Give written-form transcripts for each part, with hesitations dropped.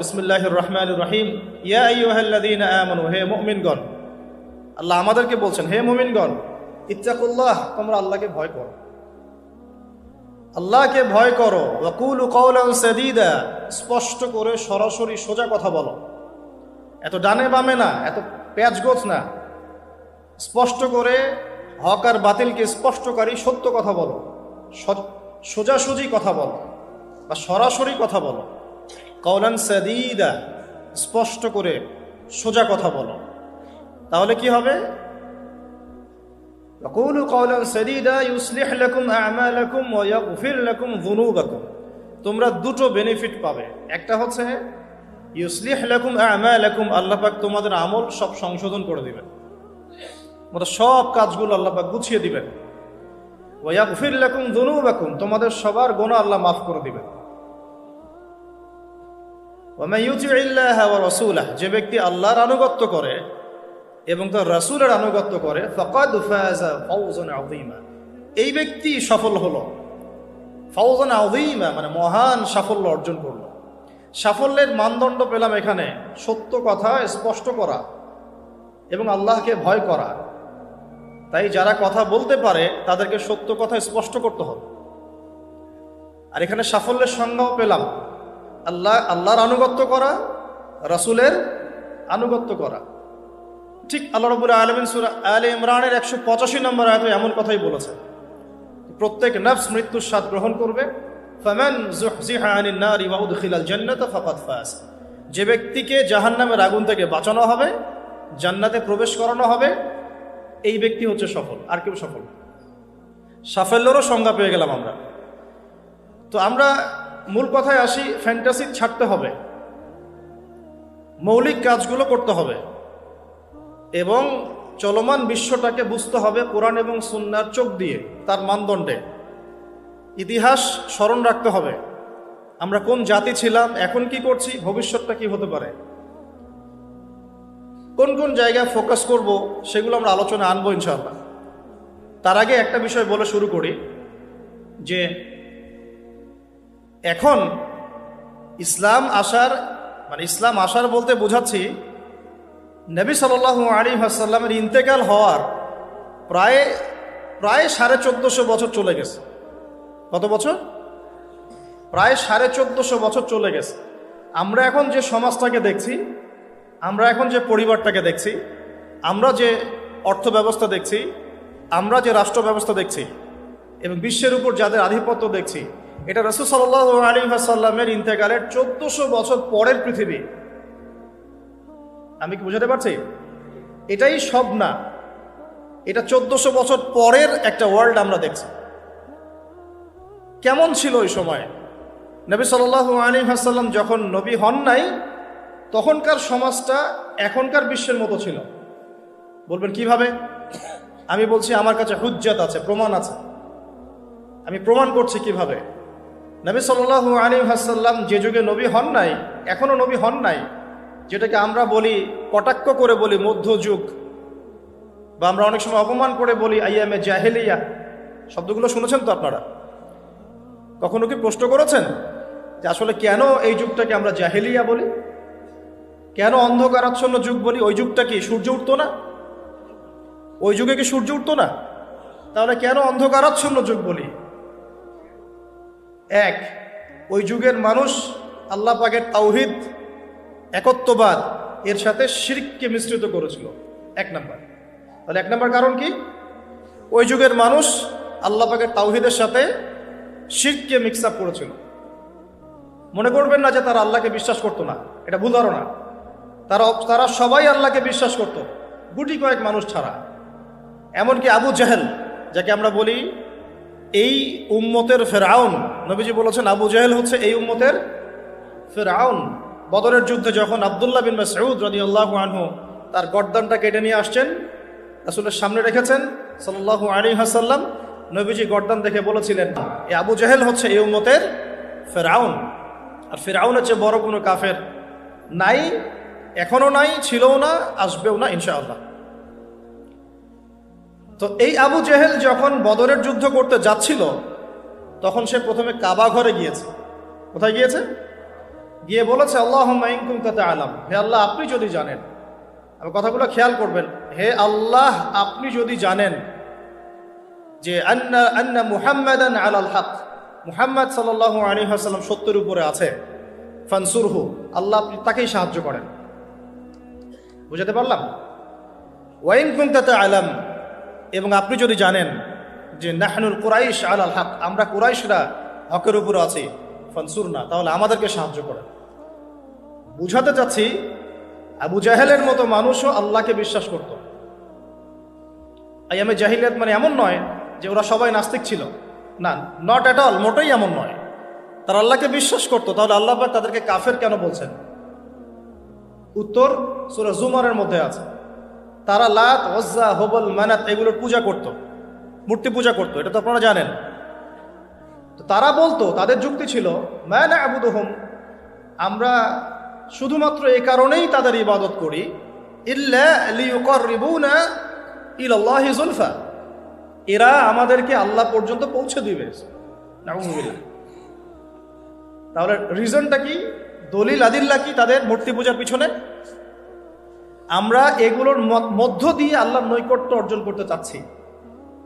বিসমিল্লাহির রহমানির রহিম। ইয়া আইয়ুহাল্লাযীনা আমানু, হে মুমিনগণ। আল্লাহ আমাদেরকে বলছেন, হে মুমিনগণ, ইত্তাকুল্লাহ, তোমরা আল্লাহকে ভয় করো, আল্লাহকে ভয় করো। ওয়া কুলু কাওলান সাদীদা, স্পষ্ট করে সরাসরি সোজা কথা বলো, এত ডানে বামে না, এত প্যাচগোছ না, স্পষ্ট করে হক আর বাতিলকে স্পষ্টকারী সত্য কথা বলো, সোজাসুজি কথা বলো বা সরাসরি কথা বলো। কাওলান সাদীদা, স্পষ্ট করে সোজা কথা বলো, তাহলে কি হবে? ওয়াকুলু কাওলান সাদীদা ইউসলিহ লাকুম আ'মালাকুম ওয়া ইয়াগফির লাকুম যুনুবাকুম। তোমরা দুটো বেনিফিট পাবে। একটা হচ্ছে ইউসলিহ লাকুম আ'মালাকুম, আল্লাহ পাক তোমাদের আমল সব সংশোধন করে দিবেন, মানে সব কাজগুলো আল্লাহ পাক গুছিয়ে দিবেন। ওয়া ইয়াগফির লাকুম যুনুবাকুম, তোমাদের সবার গুনাহ আল্লাহ মাফ করে দিবেন। ওয়া মান ইউতিইল্লাহা ওয়া রাসূলাহু, যে ব্যক্তি আল্লাহর আনুগত্য করে এবং তার রাসূলের আনুগত্য করে, ফাকাদ ফাযা ফাওজান আযীমা, এই ব্যক্তি সফল হলো। ফাওজান আযীমা মানে মহান সাফল্য অর্জন করলো। সাফল্যের মানদণ্ড পেলাম এখানে সত্য কথা স্পষ্ট করা এবং আল্লাহকে ভয় করা। তাই যারা কথা বলতে পারে তাদেরকে সত্য কথা স্পষ্ট করতে হবে। আর এখানে সাফল্যের সংজ্ঞাও পেলাম, আল্লাহর আনুগত্য করা, রাসূলের আনুগত্য করা। ঠিক আল্লাহ রাব্বুল আলামিন সূরা আলে ইমরানের 185 নম্বর আয়াতে এমন কথাই বলেছেন, প্রত্যেক নফস মৃত্যুর স্বাদ গ্রহণ করবে। ফামান যুহজিহা আনিন নারি ওয়া উদখিলাল জান্নাতা ফাকাদ ফাজ, যে ব্যক্তিকে জাহান্নামের আগুন থেকে বাঁচানো হবে, জান্নাতে প্রবেশ করানো হবে, এই ব্যক্তি হচ্ছে সফল, আর কেউ সফল। সাফল্যেরও সংজ্ঞা পেয়ে গেলাম আমরা। তো আমরা মূল কথায় আসি, ফ্যান্টাসি ছাড়তে হবে, মৌলিক কাজগুলো করতে হবে এবং চলমান বিশ্বটাকে বুঝতে হবে কোরআন এবং সুন্নাহর চোখ দিয়ে, তার মানদণ্ডে। ইতিহাস স্মরণ রাখতে হবে, আমরা কোন জাতি ছিলাম, এখন কি করছি, ভবিষ্যৎটা কি হতে পারে, কোন কোন জায়গায় ফোকাস করব, সেগুলো আমরা আলোচনা আনবো ইনশাআল্লাহ। তার আগে একটা বিষয় বলে শুরু করি যে এখন ইসলাম আসার বলতে বোঝাচ্ছি নবী সাল্লাল্লাহু আলাইহি ওয়াসাল্লামের ইন্তেকাল হওয়ার প্রায় 1450 বছর চলে গেছে। কত বছর? প্রায় 1450 বছর চলে গেছে। আমরা এখন যে সমাজটাকে দেখছি, আমরা এখন যে পরিবারটাকে দেখছি, আমরা যে অর্থ ব্যবস্থা দেখছি, আমরা যে রাষ্ট্র ব্যবস্থা দেখছি এবং বিশ্বের উপর যাদের আধিপত্য দেখছি, এটা রাসূল সাল্লাল্লাহু আলাইহি ওয়াসাল্লামের ইন্তেকালের 1400 বছর পরের পৃথিবী। আমি কি বুঝাতে পারছি? এটাই সব না, এটা 1400 বছর পরের একটা ওয়ার্ল্ড আমরা দেখছি। কেমন ছিল ওই সময়? নবী সাল্লাল্লাহু আলাইহি ওয়াসাল্লাম যখন নবী হন নাই, তখনকার সমাজটা এখনকার বিশ্বের মতো ছিল। বলবেন কিভাবে? আমি বলছি, আমার কাছে হুজ্জাত আছে, প্রমাণ আছে, আমি প্রমাণ করছি কিভাবে। নবী সাল্লাল্লাহু আলাইহি ওয়াসাল্লাম যে যুগে নবী হন নাই, এখনো নবী হন নাই, যেটাকে আমরা বলি, কটাক্ষ করে বলি মধ্যযুগ, বা আমরা অনেক সময় অপমান করে বলি আইয়ামে জাহেলিয়া। শব্দগুলো শুনেছেন তো আপনারা? কখনো কি প্রশ্ন করেছেন যে আসলে কেন এই যুগটাকে আমরা জাহেলিয়া বলি, কেন অন্ধকারাচ্ছন্ন যুগ বলি? ওই যুগটা কি সূর্য উঠতো না? ওই যুগে কি সূর্য উঠতো না? তাহলে কেন অন্ধকারাচ্ছন্ন যুগ বলি? এক, ওই যুগের মানুষ আল্লাহ পাকের তাওহীদ, একত্ববাদ এর সাথে শিরককে মিশ্রিত করেছিল। এক নাম্বার। তাহলে এক নাম্বার কারণ কি? ওই যুগের মানুষ আল্লাহ পাকের তাওহীদের সাথে শিরককে মিক্স আপ করেছিল। মনে করবেন না যে তারা আল্লাহকে বিশ্বাস করতো না, এটা ভুল ধারণা। তারা সবাই আল্লাহকে বিশ্বাস করত, গুটি কয়েক মানুষ ছাড়া। এমনকি আবু জাহেল, যাকে আমরা বলি এই উম্মতের ফেরাউন, নবীজি বলেছেন আবু জাহেল হচ্ছে এই উম্মতের ফেরাউন। বদরের যুদ্ধে যখন আব্দুল্লাহ বিন মাসউদ রাদিয়াল্লাহু আনহু তার গর্দানটা কেটে নিয়ে আসছেন, রাসূলের সামনে রেখেছেন সাল্লাল্লাহু আলাইহি ওয়াসাল্লাম, নবীজি গর্দান দেখে বলেছিলেন, এই আবু জাহেল হচ্ছে এই উম্মতের ফেরাউন। আর ফেরাউনের চেয়ে বড় কোনো কাফের নাই, এখনো নাই, ছিলও না, আসবেও না ইনশাআল্লাহ। তো এই আবু জাহেল যখন বদরের যুদ্ধ করতে যাচ্ছিল, তখন সে প্রথমে কাবা ঘরে গিয়েছে। কোথায় গিয়েছে? গিয়ে বলেছে আল্লাহুম্মা ইন কুনতা তা'লাম, হে আল্লাহ আপনি যদি জানেন, আমার কথাগুলো খেয়াল করবেন, হে আল্লাহ আপনি যদি জানেন যে আন্না মুহাম্মাদান আলাল হক, মুহাম্মদ সাল্লাল্লাহু আলাইহি ওয়াসাল্লাম সত্যের উপরে আছে, ফানসুরহু, আল্লাহ আপনি তাকেই সাহায্য করেন। বুঝাতে পারলাম? ওয়া ইন কুনতা তা'লাম, এবং আপনি যদি জানেন যে নাহনুল কুরাইশ আলাল হক, আমরা কুরাইশরা হকের উপরে আছি, ফানসুরনা, তাহলে আমাদেরকে সাহায্য করেন। বুঝাতে চাচ্ছি আবু জাহেলের মতো মানুষও আল্লাহকে বিশ্বাস করত। আইয়ামে জাহিলিয়াত মানে এমন নয় যে ওরা সবাই নাস্তিক ছিল, না, নট এট অল, মোটেই এমন নয়। তারা আল্লাহকে বিশ্বাস করত। তাহলে আল্লাহ পাক তাদেরকে কাফের কেন বলছেন? উত্তর সূরা জুমারের মধ্যে আছে। তারা লাত, উজ্জা, হুবল, মানাত এগুলোর পূজা করত, মূর্তি পূজা করত, এটা তো আপনারা জানেন। তো তারা বলতো, তাদের যুক্তি ছিল, মা না'বুদুহুম, আমরা শুধুমাত্র এই কারণেই তাদের ইবাদত করি, ইল্লা লিয়ুকাররিবুনা ইলাল্লাহি যুলফা, এরা আমাদেরকে আল্লাহ পর্যন্ত পৌঁছে দিবে। নাউযুবিল্লাহ। তাহলে রিজনটা কি, দলিল আদিল্লা কি তাদের মূর্তি পূজার পিছনে? আমরা এগুলোর মধ্য দিয়ে আল্লাহর নৈকট্য অর্জন করতে চাচ্ছি।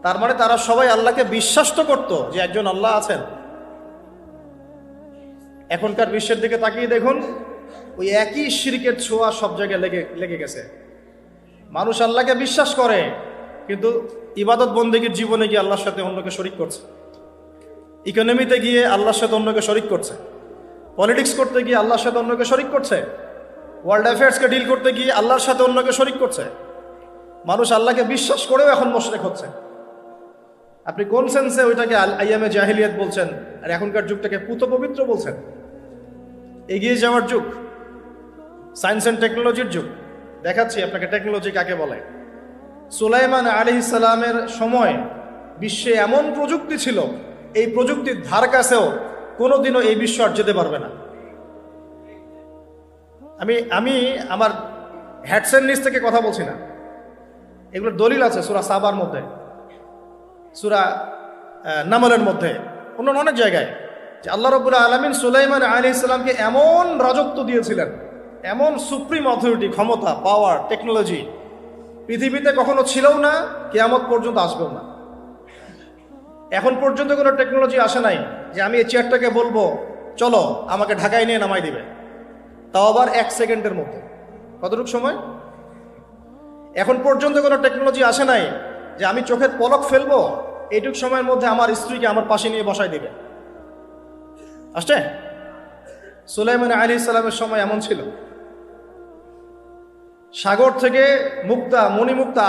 তার মানে তারা সবাই আল্লাহকে বিশ্বাস তো করত যে একজন আল্লাহ আছেন। এখনকার বিশ্বের দিকে তাকিয়ে দেখুন, ওই একই শিরকের ছোঁয়া সব জায়গায় লেগে গেছে। মানুষ আল্লাহকে বিশ্বাস করে, কিন্তু ইবাদত বন্দেগীর জীবনে গিয়ে আল্লাহর সাথে অন্যকে শরিক করছে, ইকোনমিতে গিয়ে আল্লাহর সাথে অন্যকে শরিক করছে, পলিটিক্স করতে গিয়ে আল্লাহর সাথে অন্যকে শরিক করছে, ওয়ার্ল্ড অ্যাফেয়ার্সকে ডিল করতে গিয়ে আল্লাহর সাথে অন্যকে শরিক করছে। মানুষ আল্লাহকে বিশ্বাস করেও এখন মুশরিক হচ্ছে। আপনি কোন সেন্সে ওইটাকে আইয়ামে জাহিলিয়াত বলছেন, আর এখনকার যুগটাকে পুত পবিত্র বলছেন? এগিয়ে যাওয়ার যুগ, সায়েন্স অ্যান্ড টেকনোলজির যুগ। দেখাচ্ছি আপনাকে টেকনোলজি কাকে বলে। সুলাইমান আলাইহিস সালামের সময় বিশ্বে এমন প্রযুক্তি ছিল, এই প্রযুক্তির ধার কাছেও কোনোদিনও এই বিশ্ব আর যেতে পারবে না। আমি আমার হ্যাডসেট নিচ থেকে কথা বলছি না, এগুলোর দলিল আছে সূরা সাবার মধ্যে, সূরা নামলের মধ্যে, অন্য অনেক জায়গায়, যে আল্লাহ রাব্বুল আলামিন সুলাইমান আলাইহিস সালামকে এমন রাজত্ব দিয়েছিলেন, এমন সুপ্রিম অথরিটি, ক্ষমতা, পাওয়ার, টেকনোলজি পৃথিবীতে কখনো ছিলও না, কিয়ামত পর্যন্ত আসবেও না। এখন পর্যন্ত কোনো টেকনোলজি আসে নাই যে আমি এই চেয়ারটাকে বলবো চলো আমাকে ঢাকায় নিয়ে নামাই দিবে, তাও আবার 1 সেকেন্ডের মধ্যে। কতটুকু সময়? এখন পর্যন্ত কোনো টেকনোলজি আসে নাই যে আমি চোখের পলক ফেলবো, এইটুক সময়ের মধ্যে আমার স্ত্রীকে আমার পাশে নিয়ে বসাই দিবে। আসছে? সুলাইমান আলাইহিস সালামের সময় এমন ছিল। সাগর থেকে মুক্তা, মণিমুক্তা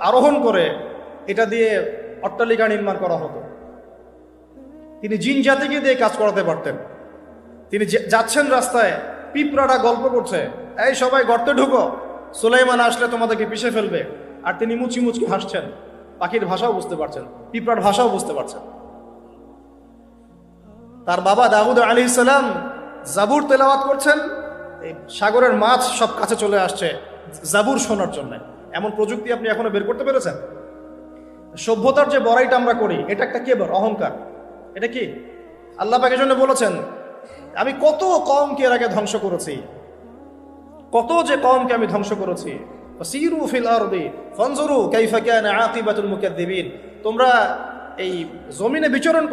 আরোহণ করে এটা দিয়ে অট্টালিকা নির্মাণ করা হতো। তিনি জিন জাতিকে দিয়ে কাজ করাতে পারতেন। তিনি যাচ্ছেন রাস্তায়, পিঁপড়াটা গল্প করছে, এই সবাই গর্তে ঢুকো, সুলাইমান আসলে তোমাদেরকে পিষে ফেলবে, আর তিনি মুচি মুচকি হাসছেন, পাখির ভাষাও বুঝতে পারছেন, পিঁপড়ার ভাষাও বুঝতে পারছেন। তার বাবা দাউদ আলাইহিস সালাম জাবুর তেলাওয়াত করছেন, এই সাগরের মাছ সব কাছে চলে আসছে জাবুর শোনার জন্য। এমন প্রযুক্তি আপনি এখনো বের করতে পেরেছেন? সভ্যতার যে বড়াইটা আমরা করি, এটা একটা কেবল অহংকার। এটা কি আল্লাহ পাকের জন্য বলেছেন, আমি কত কওমকে এর আগে ধ্বংস করেছি, কত যে কওমকে আমি ধ্বংস করেছি। ফাসিরু ফিল আরদি ফানজুরু কাইফা কানা আকিবাতুল মুকাদ্দিবিন, তোমরা এই জমিনে বিচরণ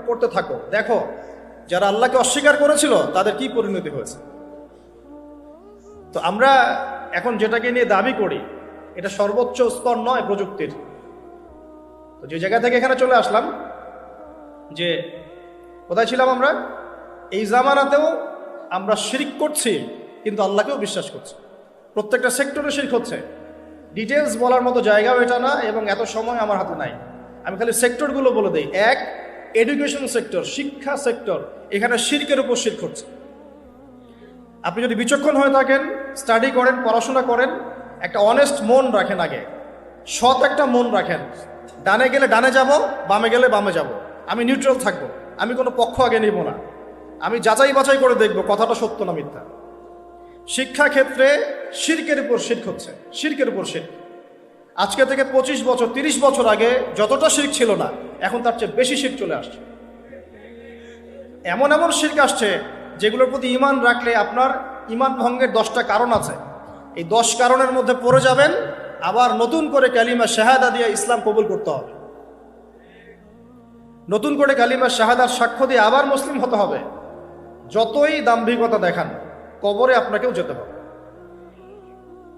করতে থাকো, দেখো যারা আল্লাহকে অস্বীকার করেছিল তাদের কি পরিণতি হয়েছে। তো আমরা এখন যেটাকে নিয়ে দাবি করি, এটা সর্বোচ্চ স্তর নয় প্রযুক্তির। তো যে জায়গা থেকে এখানে চলে আসলাম, যে কোথায় ছিলাম আমরা, এই জামানাতেও আমরা শিরক করছি, কিন্তু আল্লাহকেও বিশ্বাস করছি। প্রত্যেকটা সেক্টরে শিরক হচ্ছে। ডিটেলস বলার মতো জায়গাও এটা না, এবং এত সময় আমার হাতে নাই। আমি খালি সেক্টরগুলো বলে দিই। 1, এডুকেশন সেক্টর, শিক্ষা সেক্টর, এখানে শিরকের উপর শিরক হচ্ছে। আপনি যদি বিচক্ষণ হয়ে থাকেন, স্টাডি করেন, পড়াশোনা করেন, একটা অনেস্ট মন রাখেন, আগে সৎ একটা মন রাখেন, ডানে গেলে ডানে যাব, বামে গেলে বামে যাব, আমি নিউট্রাল থাকবো, আমি কোনো পক্ষ আগে নিব না, আমি যাচাই বাছাই করে দেখব কথাটা সত্য না মিথ্যা। শিক্ষা ক্ষেত্রে শিরকের উপর শিরক হচ্ছে, শিরকের উপর শিরক। আজকে থেকে 25 বছর 30 বছর আগে যতটা শিরক ছিল না, এখন তার চেয়ে বেশি শিরক চলে আসছে। এমন এমন শিরক আসছে যেগুলোর প্রতি ঈমান রাখলে আপনার ঈমান ভঙ্গের 10টা কারণ আছে। এই 10 কারণের মধ্যে পড়ে যাবেন, আবার নতুন করে কালিমা শাহাদা দিয়ে ইসলাম কবুল করতে হবে, নতুন করে কালিমা শাহাদার সাক্ষ্য দিয়ে আবার মুসলিম হতে হবে। যতই দাম্ভিকতা দেখান, কবরে আপনাকেও যেতে হবে,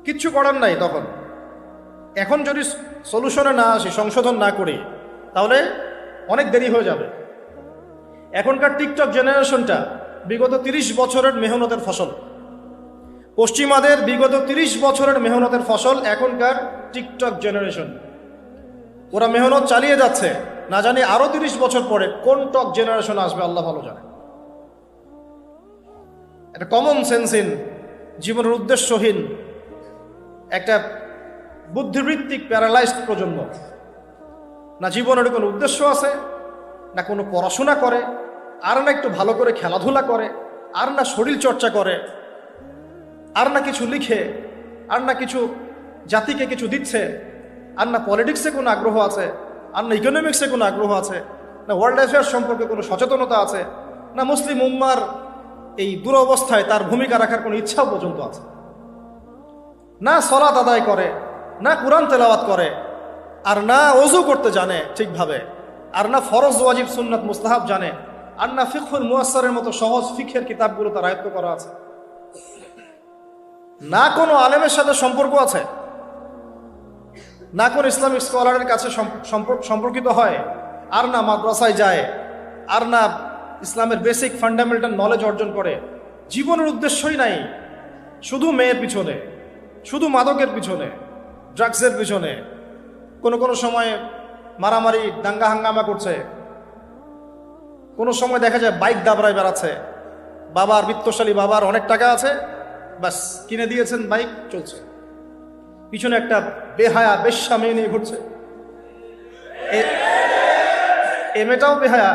কিচ্ছু করার নাই তখন। এখন যদি সলিউশনে না আসি, সংশোধন না করি, তাহলে অনেক দেরি হয়ে যাবে। এখনকার টিকটক জেনারেশনটা বিগত 30 বছরের মেহনতের ফসল। পশ্চিমাদের বিগত 30 বছরের মেহনতের ফসল এখনকার টিকটক জেনারেশন। ওরা মেহনত চালিয়ে যাচ্ছে, না জানি আরো 30 বছর পরে কোন টক জেনারেশন আসবে আল্লাহ ভালো জানে। একটা কমন সেন্সহীন, জীবনের উদ্দেশ্যহীন, একটা বুদ্ধিবৃত্তিক প্যারালাইজড প্রজন্ম। না জীবনের কোনো উদ্দেশ্য আছে, না কোনো পড়াশোনা করে, আর না একটু ভালো করে খেলাধুলা করে, আর না শরীর চর্চা করে, আর না কিছু লিখে, আর না কিছু জাতিকে কিছু দিচ্ছে, আর না পলিটিক্সে কোনো আগ্রহ আছে, আর না ইকোনমিক্সে কোনো আগ্রহ আছে, না ওয়ার্ল্ড অ্যাফেয়ার্স সম্পর্কে কোনো সচেতনতা আছে, না মুসলিম উম্মার এই দুরবস্থায় তার ভূমিকা রাখার কোনো ইচ্ছাও পর্যন্ত আছে। না সালাত আদায় করে, না কুরআন তেলাওয়াত করে, আর না ওযু করতে জানে ঠিকভাবে, আর না ফরজ ওয়াজিব সুন্নাত মুস্তাহাব জানে, আর না ফিকহুল মুয়াসসারের মতো সহজ ফিকহের কিতাবগুলো তার আয়ত্ত করা আছে, না কোনো আলেমের সাথে সম্পর্ক আছে, না কোনো ইসলামিক স্কলারের কাছে সম্পর্কিত হয়, আর না মাদ্রাসায় যায়, আর না ইসলামের বেসিক ফান্ডামেন্টাল নলেজ অর্জন করে। জীবনের উদ্দেশ্যই নাই, শুধু মেয়ের পিছনে, শুধু মাদকের পিছনে, ড্রাগসের পিছনে, কোনো সময় মারামারি দাঙ্গা হাঙ্গামা করছে, কোনো সময় দেখা যায় বাইক দাবড়ায় বেড়াচ্ছে। বাবার বিত্তশালী, বাবার অনেক টাকা আছে, বাস কিনে দিয়েছেন বাইক, চলছে। পিছনে একটা বেহায়া বেশ্যা মেয়ে নিয়ে ঘুরছে। এ মেয়েটাও বেহায়া,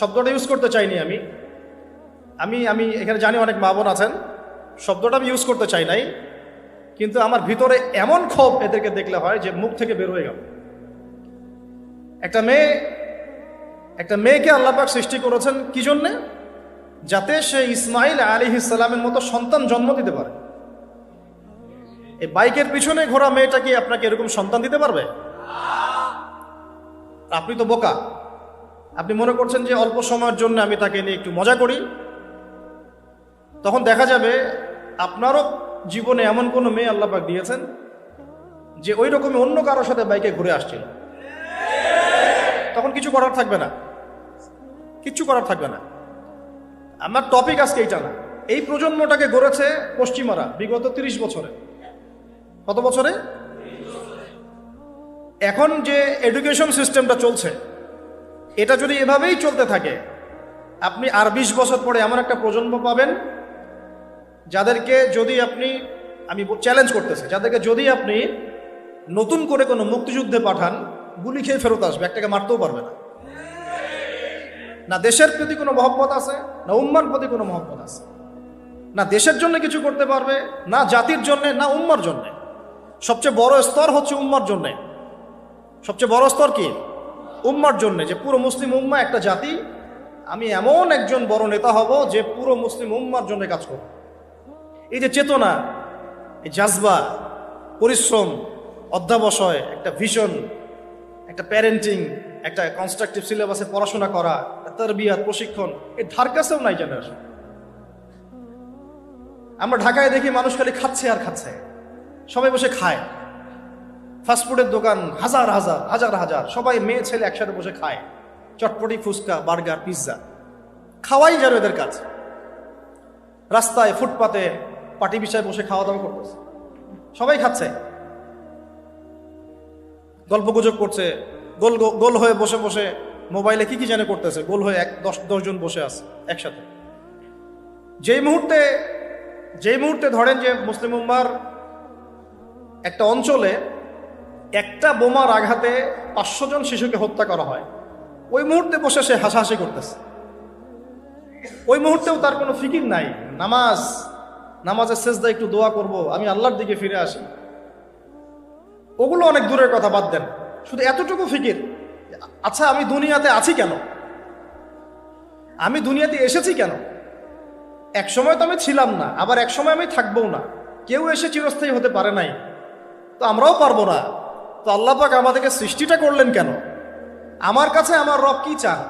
শব্দটা ইউজ করতে চাইনি আমি আমি আমি এখানে জানি অনেক মা বোন আছেন, শব্দটা আমি ইউজ করতে চাই নাই, কিন্তু আমার ভিতরে এমন ক্ষোভ এদেরকে দেখলে হয় যে মুখ থেকে বের হয়ে গেল। একটা মেয়েকে আল্লাহ পাক সৃষ্টি করেছেন কি জন্যে? যাতে সে ইসমাইল আলাইহিস সালামের মতো সন্তান জন্ম দিতে পারে। এই বাইকের পিছনে ঘোরা মেয়েটা কি আপনাকে এরকম সন্তান দিতে পারবে? আপনি তো বোকা, আপনি মনে করছেন যে অল্প সময়ের জন্য আমি তাকে নিয়ে একটু মজা করি। তখন দেখা যাবে আপনারও জীবনে এমন কোনো মেয়ে আল্লাহ পাক দিয়েছেন যে ওই রকমই অন্য কারোর সাথে বাইকে ঘুরে আসছিল। তখন কিছু করার থাকবে না, কিচ্ছু করার থাকবে না। আমার টপিক আজকে এইটা না। এই প্রজন্মটাকে গড়েছে পশ্চিমারা বিগত 30 বছরে। কত বছরে? এখন যে এডুকেশন সিস্টেমটা চলছে, এটা যদি এভাবেই চলতে থাকে, আপনি আর 20 বছর পরে এমন একটা প্রজন্ম পাবেন যাদেরকে যদি আপনি, আমি চ্যালেঞ্জ করতেছি, যাদেরকে যদি আপনি নতুন করে কোনো মুক্তিযুদ্ধে পাঠান, গুলি খেয়ে ফেরত আসবে, একটাকে মারতেও পারবে না। না দেশের প্রতি কোনো মহব্বত আছে, না উম্মার প্রতি কোনো মহব্বত আছে, না দেশের জন্য কিছু করতে পারবে, না জাতির জন্য, না উম্মার জন্য। সবচেয়ে বড় স্তর হচ্ছে উম্মার জন্য। সবচেয়ে বড় স্তর কি? উম্মার জন্য, যে পুরো মুসলিম উম্মা একটা জাতি, আমি এমন একজন বড় নেতা হব যে পুরো মুসলিম উম্মার জন্য কাজ করব। এই যে চেতনা, এই জাজবা, পরিশ্রম, অধ্যাবসায়, একটা ভিশন, একটা প্যারেন্টিং, একটা কনস্ট্রাকটিভ সিলেবাসে পড়াশোনা করা, তারবিয়াত, প্রশিক্ষণ, এই ধার কাছেও নাই জেনারেশন। আমরা ঢাকায় দেখি মানুষ খালি খাচ্ছে আর খাচ্ছে, সবাই বসে খায়। ফাস্টফুডের দোকান হাজার হাজার হাজার হাজার, সবাই মেয়ে ছেলে একসাথে বসে খায়, চটপটি, ফুচকা, বার্গার, পিৎজা, খাওয়াই যাবে এদের কাজ। রাস্তায় ফুটপাতে পাটি বিছায় বসে খাওয়া দাওয়া করতেছে, সবাই খাচ্ছে, গল্প গুজব করছে, গোল গোল হয়ে বসে বসে মোবাইলে কি জানে করতেছে, গোল হয়ে 10 জন বসে আছে একসাথে। যেই মুহূর্তে ধরেন যে মুসলিম উম্মার একটা অঞ্চলে একটা বোমার আঘাতে 500 জন শিশুকে হত্যা করা হয়, ওই মুহূর্তে বসে সে হাসাহাসি করতেছে। ওই মুহূর্তেও তার কোনো ফিকির নাই, নামাজের সেজদা একটু দোয়া করব, আমি আল্লাহর দিকে ফিরে আসি, ওগুলো অনেক দূরের কথা, বাদ দেন। শুধু এতটুকু ফিকির, আচ্ছা আমি দুনিয়াতে আছি কেন, আমি দুনিয়াতে এসেছি কেন, এক সময় তো আমি ছিলাম না, আবার এক সময় আমি থাকবো না, কেউ এসে চিরস্থায়ী হতে পারে নাই, তো আমরাও পারবো না। তো আল্লাহ পাক আমাদেরকে সৃষ্টিটা করলেন কেন? আমার কাছে আমার রব কি চান?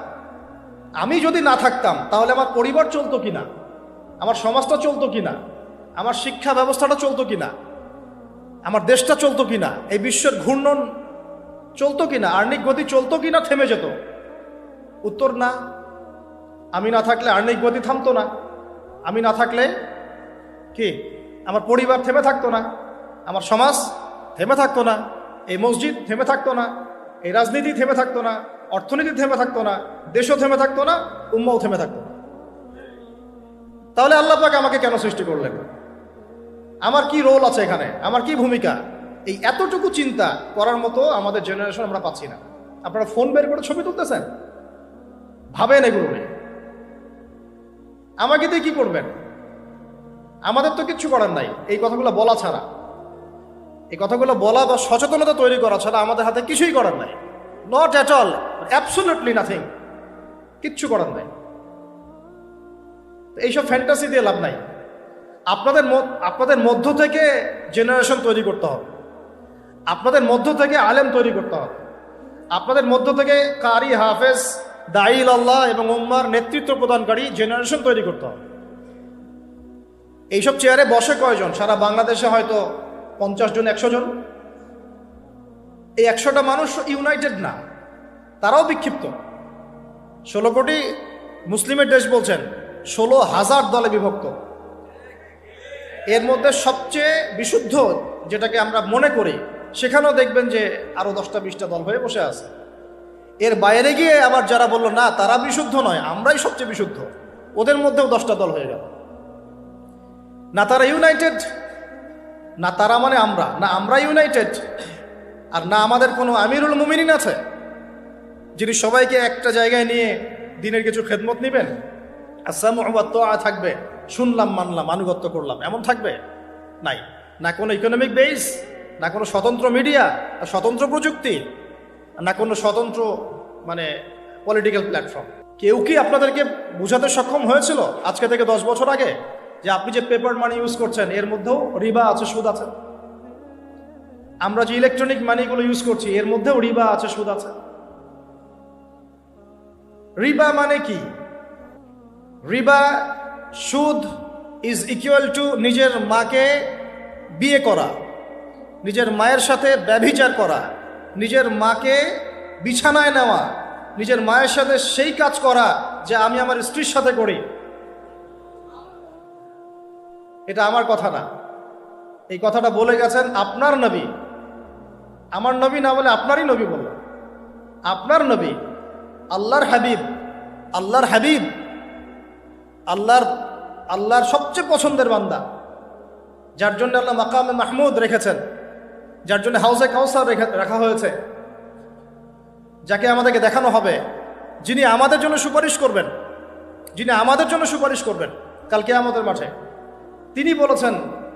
আমি যদি না থাকতাম তাহলে আমার পরিবার চলতো কিনা, আমার সমাজটা চলতো কিনা, আমার শিক্ষা ব্যবস্থাটা চলতো কিনা, আমার দেশটা চলতো কিনা, এই বিশ্বের ঘূর্ণন চলতো কিনা, আর্নিক গতি চলতো কিনা, থেমে যেত? উত্তর না। আমি না থাকলে আর্নিক গতি থামতো না, আমি না থাকলে কি আমার পরিবার থেমে থাকতো না, আমার সমাজ থেমে থাকতো না, এই মসজিদ থেমে থাকতো না, এই রাজনীতি থেমে থাকতো না, অর্থনীতি থেমে থাকতো না, দেশও থেমে থাকতো না, উম্মাও থেমে থাকতো না। তাহলে আল্লাহ পাক আমাকে কেন সৃষ্টি করলেন? আমার কি রোল আছে এখানে, আমার কি ভূমিকা? এই এতটুকু চিন্তা করার মতো আমাদের জেনারেশন আমরা পাচ্ছি না। আপনারা ফোন বের করে ছবি তুলতেছেন, ভাবেন এগুলো নিয়ে। আমাকে দিয়ে কি করবেন? আমাদের তো কিচ্ছু করার নাই এই কথাগুলো বলা ছাড়া, এই কথাগুলো বলা বা সচেতনতা তৈরি করা ছাড়া আমাদের হাতে কিছুই করার নাই। Not at all, absolutely nothing, কিচ্ছু করার নাই। এইসব ফ্যান্টাসি দিয়ে লাভ নাই। আপনাদের মধ্য থেকে জেনারেশন তৈরি করতে হবে, আপনাদের মধ্য থেকে আলেম তৈরি করতে হবে, আপনাদের মধ্য থেকে কারি, হাফেজ, দাঈল আল্লাহ এবং উম্মার নেতৃত্ব প্রদানকারী জেনারেশন তৈরি করতে হবে। এইসব চেয়ারে বসে কয়জন? সারা বাংলাদেশে হয়তো 50 জন, 100 জন। এই 100টা মানুষ ইউনাইটেড না, তারাও বিক্ষিপ্ত। 16 কোটি মুসলিমের দেশ বলছেন, 16,000 দলে বিভক্ত। এর মধ্যে সবচেয়ে বিশুদ্ধ যেটাকে আমরা মনে করি, সেখানেও দেখবেন যে আরো 10টা 20টা দল হয়ে বসে আছে। এর বাইরে গিয়ে আবার যারা বলল না তারা বিশুদ্ধ নয়, আমরাই সবচেয়ে বিশুদ্ধ, ওদের মধ্যেও 10টা দল হয়ে গেল। না তারা ইউনাইটেড, না তারা মানে আমরা, না আমরা ইউনাইটেড, আর না আমাদের কোনো আমিরুল মুমিনিন আছে যিনি সবাইকে একটা জায়গায় নিয়ে দিনের কিছু খেদমত নিবেন, আসসামু ওয়া তাআ থাকবে, শুনলাম মানলাম আনুগত্য করলাম, এমন থাকবে? নাই। না কোনো ইকোনমিক বেস, না কোনো স্বতন্ত্র মিডিয়া, স্বতন্ত্র প্রযুক্তি, না কোনো স্বতন্ত্র মানে পলিটিক্যাল প্ল্যাটফর্ম। কেউ কি আপনাদেরকে বোঝাতে সক্ষম হয়েছিল আজকে থেকে 10 বছর আগে যে আপনি যে পেপার মানি ইউজ করছেন এর মধ্যেও রিবা আছে, সুদ আছে? আমরা যে ইলেকট্রনিক মানিগুলো ইউজ করছি এর মধ্যেও রিবা আছে, সুদ আছে। রিবা মানে কি? রিবা, সুদ ইজ ইকুয়াল টু নিজের মাকে বিয়ে করা, নিজের মায়ের সাথে ব্যভিচার করা, নিজের মাকে বিছানায় নেওয়া, নিজের মায়ের সাথে সেই কাজ করা যে আমি আমার স্ত্রীর সাথে করি। এটা আমার কথা না, এই কথাটা বলে গেছেন আপনার নবী। আমার নবী না বলে আপনারই নবী বলল। আপনার নবী, আল্লাহর হাবিব, আল্লাহর হাবিব, আল্লাহর সবচেয়ে পছন্দের বান্দা, যার জন্য আল্লাহ মাকামে মাহমুদ রেখেছেন, যার জন্য হাউজে কাউসার রাখা হয়েছে, যাকে আমাদেরকে দেখানো হবে, যিনি আমাদের জন্য সুপারিশ করবেন, যিনি আমাদের জন্য সুপারিশ করবেন কালকে আমাদের মাঠে। তিনি বলেছেন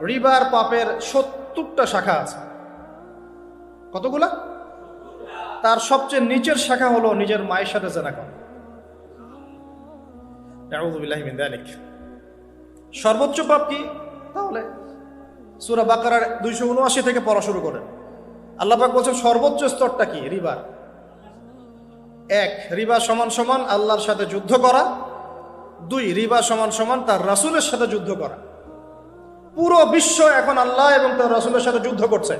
রিবার পাপের 70টা শাখা আছে। কতগুলা? তার সবচেয়ে নিচের শাখা হলো নিজের মায়ের সাথে জেনা করা। আউযু বিল্লাহি মিন যালিক। সর্বোচ্চ পাপ কি? তাহলে সূরা বাকারার 279 থেকে পড়া শুরু করেন। আল্লাহ পাক বলছেন সর্বোচ্চ স্তরটা কি? রিবার। 1, রিবা সমান সমান আল্লাহর সাথে যুদ্ধ করা। 2, রিবা সমান সমান তার রাসূলের সাথে যুদ্ধ করা। পুরো বিশ্ব এখন আল্লাহ এবং তার রাসূলের সাথে যুদ্ধ করছে।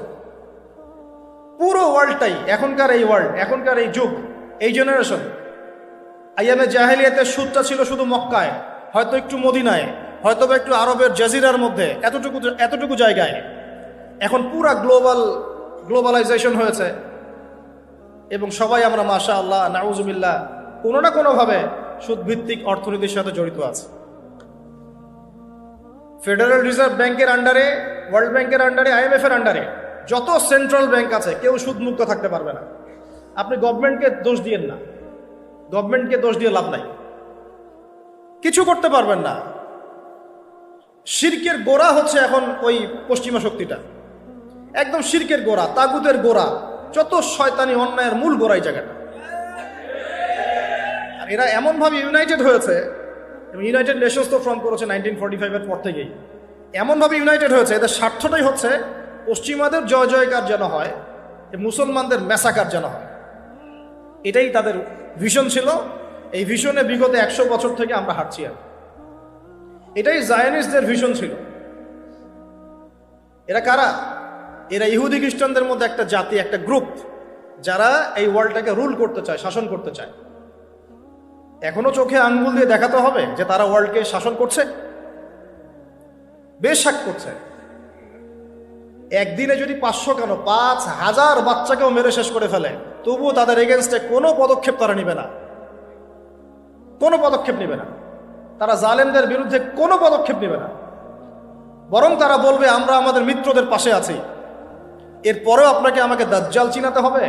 পুরো ওয়ার্ল্ডটাই, এখনকার এই ওয়ার্ল্ড, এখনকার এই যুগ, এই জেনারেশন। আইয়ামে জাহেলিয়াতে সুদটা ছিল শুধু মক্কায়, হয়তো একটু মদিনায়, হয়তো একটু আরবের জাজিরার মধ্যে, এতটুকু জায়গায়। এখন পুরা গ্লোবালাইজেশন হয়েছে এবং সবাই আমরা মাশাআল্লাহ নাউজুবিল্লাহ কোনো না কোনোভাবে সুদভিত্তিক অর্থনীতির সাথে জড়িত আছে। ফেডারেল রিজার্ভ ব্যাংকের আন্ডারে, ওয়ার্ল্ড ব্যাংকের আন্ডারে, IMF এর আন্ডারে যত সেন্ট্রাল ব্যাংক আছে কেউ সুদমুক্ত থাকতে পারবে না। আপনি গভর্নমেন্টকে দোষ দিয়েন না, গভর্নমেন্টকে দোষ দিয়ে লাভ নাই, কিছু করতে পারবেন না। শিরকের গোড়া হচ্ছে এখন ওই পশ্চিমা শক্তিটা, একদম শিরকের গোড়া, তাগুতের গোড়া, যত শয়তানি অন্যায়ের মূল গোড়াই জায়গাটা। আর এরা এমনভাবে ইউনাইটেড হয়েছে এবং ইউনাইটেড নেশনস তো ফর্ম করেছে 1945-এর পর থেকেই। এমনভাবে ইউনাইটেড হয়েছে, এদের স্বার্থটাই হচ্ছে পশ্চিমাদের জয় জয়কার যেন হয়, মুসলমানদের ম্যাসাকার যেন হয়। এটাই তাদের ভিশন ছিল। এই ভিশনে বিগত 100 বছর থেকে আমরা হাঁটছি। আর এটাই জায়নিস্টদের ভিশন ছিল। এরা কারা? এরা ইহুদি খ্রিস্টানদের মধ্যে একটা জাতি, একটা গ্রুপ, যারা এই ওয়ার্ল্ডটাকে রুল করতে চায়, শাসন করতে চায়। এখনো চোখে আঙ্গুল দিয়ে দেখাতে হবে যে তারা ওয়ার্ল্ডকে শাসন করছে? বেশক করছে। একদিনে যদি 500 কেন 5000 বাচ্চাকেও মেরে শেষ করে ফেলে, তবুও তাদের এগেনস্টে কোনো পদক্ষেপ তারা নিবে না, কোনো পদক্ষেপ নিবে না। তারা জালেমদের বিরুদ্ধে কোনো পদক্ষেপ নিবে না, বরং তারা বলবে আমরা আমাদের মিত্রদের পাশে আছি। এরপরেও আপনাকে আমাকে দাজ্জাল চিনাতে হবে,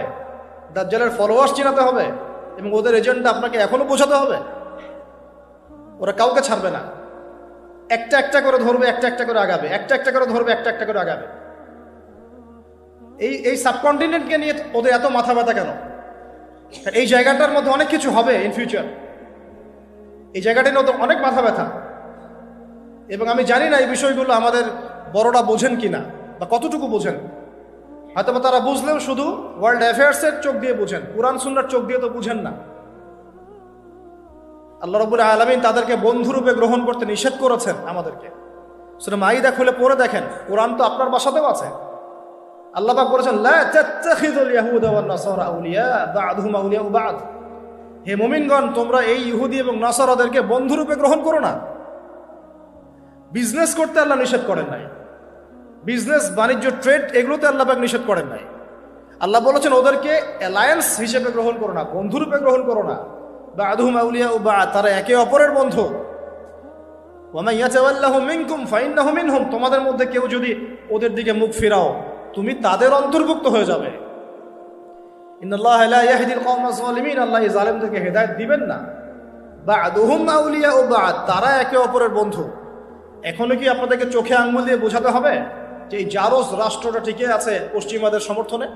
দাজ্জালের ফলোয়ার্স চিনাতে হবে, এবং ওদের এজেন্ডা আপনাকে এখনো বোঝাতে হবে। ওরা কাউকে ছাড়বে না, একটা একটা করে ধরবে, একটা একটা করে আগাবে, একটা একটা করে ধরবে, একটা একটা করে আগাবে। এই সাবকন্টিনেন্টকে নিয়ে ওদের এত মাথা ব্যথা কেন? এই জায়গাটার মধ্যে অনেক কিছু হবে ইন ফিউচার। এই জায়গাটা নিয়ে অনেক মাথা ব্যথা, এবং আমি জানি না এই বিষয়গুলো আমাদের বড়রা বোঝেন কিনা বা কতটুকু বোঝেন। হয়তো তারা বুঝলেও শুধু ওয়ার্ল্ড অ্যাফেয়ার্সের চোখ দিয়ে বুঝেন, কুরআন সুন্নাহর চোখ দিয়ে তো বুঝেন না। আল্লাহ রাব্বুল আলামিন তাদেরকে বন্ধুরূপে গ্রহণ করতে নিষেধ করেছেন আমাদেরকে। সূরা মাইদা খুলে পড়ে দেখেন, কোরআন তো আপনার বাসাতেও আছে। আল্লাহ পাক বলেছেন লা তাত্তাখিযুল ইয়াহুদা ওয়ান নাসারা আউলিয়া বা'দুহুম আউলিয়াউ বা'দ। হে মুমিনগণ, তোমরা এই ইহুদি এবং নাসারাদেরকে বন্ধুরূপে গ্রহণ করো না। বিজনেস করতে আল্লাহ নিষেধ করেন নাই, বিজনেস বাণিজ্য ট্রেড এগুলোতে আল্লাহ পাক নিষেধ করেন নাই। আল্লাহ বলেছেন ওদেরকে অ্যালায়েন্স হিসেবে গ্রহণ করো না, বন্ধুরূপে গ্রহণ করো না। বা'দুহুম আউলিয়াউ বা'দ, তারা একে অপরের বন্ধু। ওয়া মান ইয়াতাওয়াল্লাহু মিনকুম ফাইন্নাহু মিনহুম, তোমাদের মধ্যে কেউ যদি ওদের দিকে মুখ ফিরাও, তুমি তাদের অন্তর্ভুক্ত হয়ে যাবে। ইন্নাল্লাহা লা ইয়াহদিল কওমাজ যালিমিন, আল্লাহ এই জালেমদেরকে হেদায়েত দিবেন না। বা'দুহুম আউলিয়াউ বা'দ, তারা একে অপরের বন্ধু। এখনো কি আপনাদেরকে চোখে আঙ্গুল দিয়ে বোঝাতে হবে যে এই জারজ রাষ্ট্রটা টিকে আছে পশ্চিমাদের সমর্থনে?